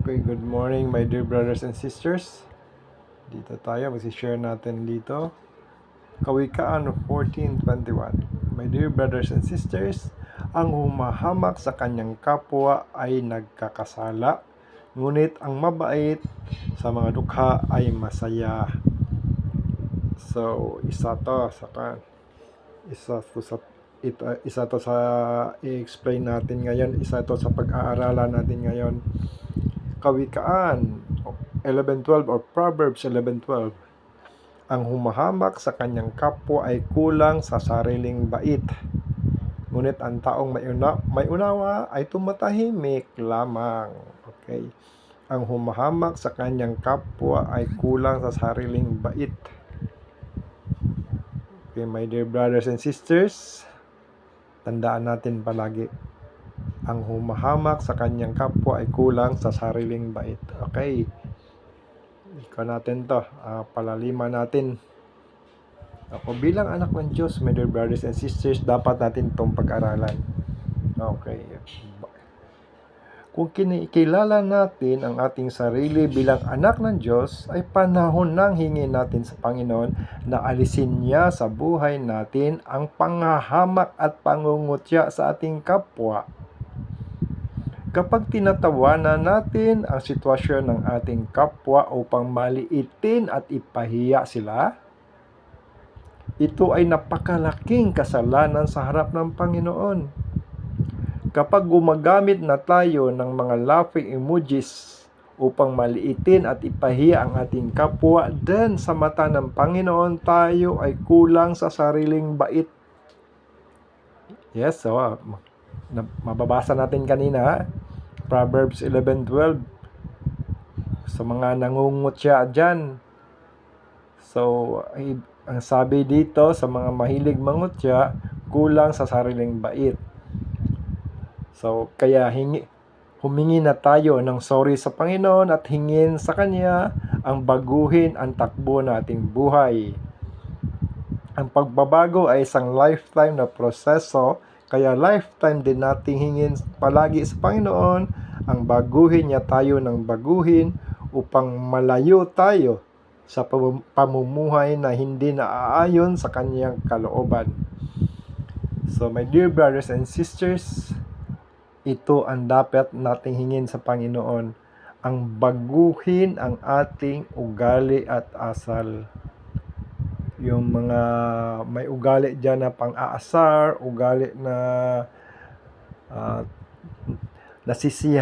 Okay, good morning my dear brothers and sisters. Dito tayo, mag-share natin dito. Kawikaan 14:21. My dear brothers and sisters, ang humahamak sa kanyang kapwa ay nagkakasala, ngunit ang mabait sa mga dukha ay masaya. So, isa to sa i-explain natin ngayon, isa to sa pag-aaralan natin ngayon. Kawikaan 11:12 or Proverbs 11:12. Ang humahamak sa kanyang kapwa ay kulang sa sariling bait, ngunit ang taong may unawa ay tumatahimik lamang. Okay. Ang humahamak sa kanyang kapwa ay kulang sa sariling bait. Okay, my dear brothers and sisters, tandaan natin palagi, ang humahamak sa kanyang kapwa ay kulang sa sariling bait. Okay. Ikaw natin to, palaliman natin. Ako bilang anak ng Diyos, my dear brothers and sisters, dapat natin itong pag-aralan. Okay. Kung kinikilala natin ang ating sarili bilang anak ng Diyos, ay panahon nang hingin natin sa Panginoon na alisin niya sa buhay natin ang panghahamak at pangungutya sa ating kapwa. Kapag tinatawanan natin ang sitwasyon ng ating kapwa upang maliitin at ipahiya sila, ito ay napakalaking kasalanan sa harap ng Panginoon. Kapag gumagamit na tayo ng mga laughing emojis upang maliitin at ipahiya ang ating kapwa, then sa mata ng Panginoon tayo ay kulang sa sariling bait. Yes, so mababasa natin kanina, Proverbs 11:12, sa mga nangungutya dyan. So, ang sabi dito sa mga mahilig mangutya, kulang sa sariling bait. So, kaya humingi na tayo ng sorry sa Panginoon at hingin sa Kanya ang baguhin ang takbo nating buhay. Ang pagbabago ay isang lifetime na proseso, kaya lifetime din nating hingin palagi sa Panginoon ang baguhin niya tayo ng baguhin upang malayo tayo sa pamumuhay na hindi naaayon sa Kanyang kalooban. So, my dear brothers and sisters, ito ang dapat nating hingin sa Panginoon, ang baguhin ang ating ugali at asal. Yung mga may ugali dyan na pang-aasar, ugali na nasisiyahan